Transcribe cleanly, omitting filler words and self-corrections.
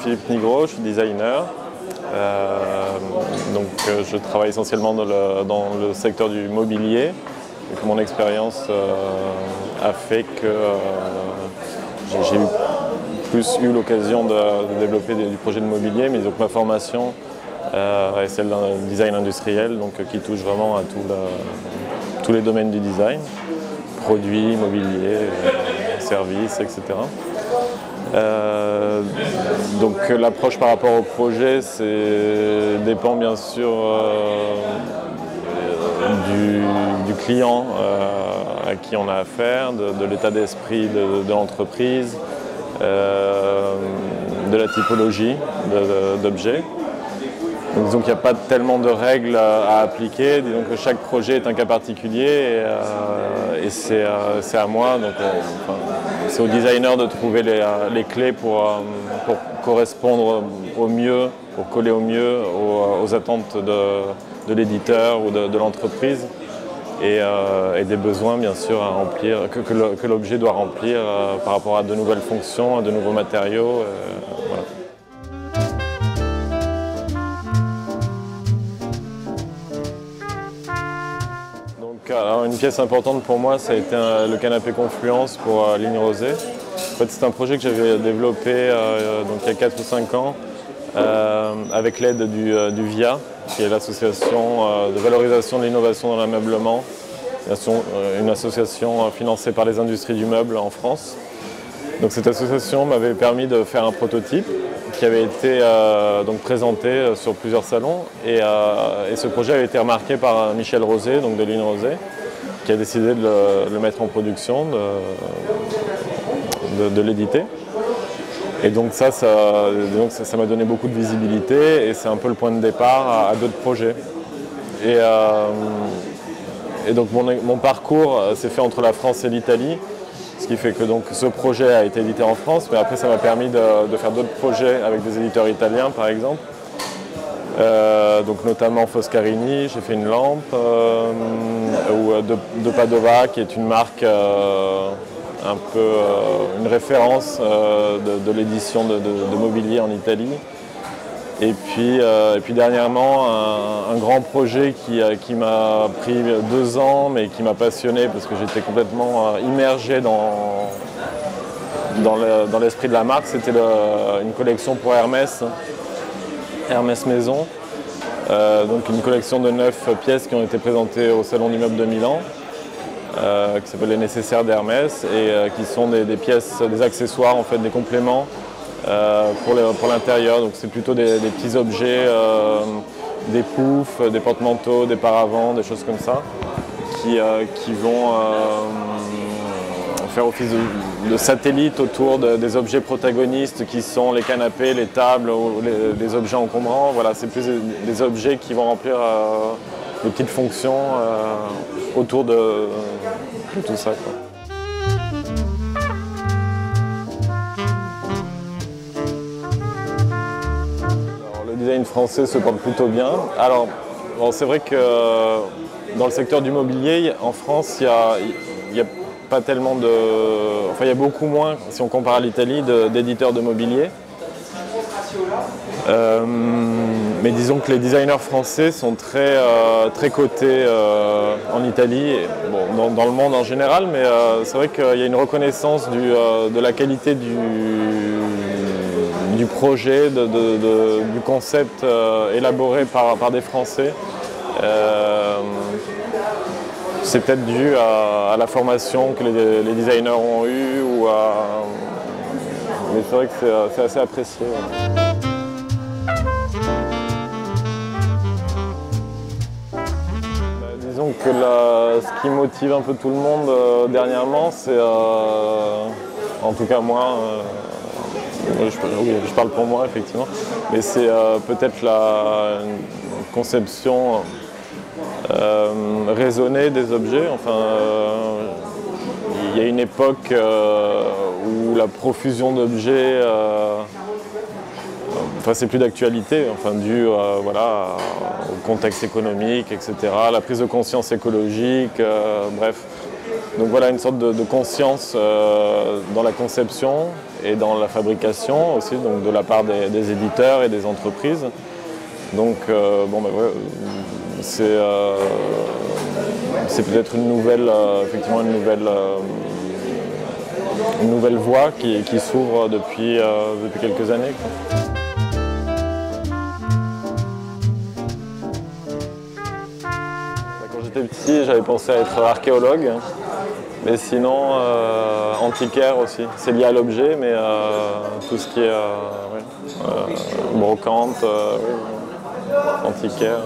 Philippe Nigro, je suis designer. Je travaille essentiellement dans le secteur du mobilier. Et que mon expérience a fait que j'ai eu l'occasion de développer du projet de mobilier, mais donc ma formation est celle d'un design industriel, donc qui touche vraiment à tous les domaines du design, produits, mobilier, services, etc. Donc l'approche par rapport au projet dépend bien sûr du client à qui on a affaire, de l'état d'esprit de l'entreprise, de la typologie d'objets. Disons qu'il n'y a pas tellement de règles à appliquer, disons que chaque projet est un cas particulier et c'est à moi, donc c'est au designer de trouver les clés pour correspondre au mieux, pour coller au mieux aux attentes de l'éditeur ou de l'entreprise et des besoins bien sûr à remplir, que l'objet doit remplir par rapport à de nouvelles fonctions, à de nouveaux matériaux. Voilà. Alors, une pièce importante pour moi, ça a été le canapé Confluence pour Ligne Rosée. En fait, c'est un projet que j'avais développé il y a 4 ou 5 ans avec l'aide du VIA, qui est l'association de valorisation de l'innovation dans l'ameublement, une association financée par les industries du meuble en France. Donc, cette association m'avait permis de faire un prototype qui avait été présenté sur plusieurs salons et ce projet avait été remarqué par Michel Rosé, donc de Ligne Rosée, qui a décidé de le mettre en production, de l'éditer. Et donc ça m'a donné beaucoup de visibilité et c'est un peu le point de départ à d'autres projets. Et donc mon parcours s'est fait entre la France et l'Italie. Ce qui fait que donc, ce projet a été édité en France, mais après ça m'a permis de faire d'autres projets avec des éditeurs italiens par exemple. Donc notamment Foscarini, j'ai fait une lampe, ou de Padova qui est une marque un peu une référence de l'édition de mobilier en Italie. Et puis dernièrement, un grand projet qui m'a pris 2 ans, mais qui m'a passionné parce que j'étais complètement immergé dans l'esprit de la marque. C'était une collection pour Hermès Maison. Donc une collection de 9 pièces qui ont été présentées au Salon du Meuble de Milan, qui s'appelle les nécessaires d'Hermès, et qui sont des pièces, des accessoires, en fait, des compléments. Pour l'intérieur, donc c'est plutôt des petits objets, des poufs, des porte-manteaux, des paravents, des choses comme ça, qui vont faire office de satellite autour des objets protagonistes qui sont les canapés, les tables, ou les objets encombrants. Voilà, c'est plus des objets qui vont remplir des petites fonctions autour de tout ça, quoi. Le design français se porte plutôt bien. Alors, bon, c'est vrai que dans le secteur du mobilier, en France, il y a pas tellement de... Enfin, il y a beaucoup moins, si on compare à l'Italie, d'éditeurs de mobilier. Mais disons que les designers français sont très cotés en Italie, bon, dans le monde en général, mais c'est vrai qu'il y a une reconnaissance de la qualité du projet, du concept élaboré par des Français. C'est peut-être dû à la formation que les designers ont eue, mais c'est vrai que c'est assez apprécié. Disons que ce qui motive un peu tout le monde dernièrement, c'est, en tout cas moi, je parle pour moi effectivement, mais c'est peut-être une conception raisonnée des objets. Enfin, il y a une époque où la profusion d'objets, c'est plus d'actualité, dû voilà, au contexte économique, etc., la prise de conscience écologique, bref. Donc voilà, une sorte de conscience dans la conception et dans la fabrication aussi, donc de la part des éditeurs et des entreprises. Donc c'est peut-être une nouvelle, effectivement une nouvelle voie qui s'ouvre depuis quelques années, quoi. Quand j'étais petit, j'avais pensé à être archéologue, mais sinon antiquaire aussi. C'est lié à l'objet, mais tout ce qui est brocante, antiquaire.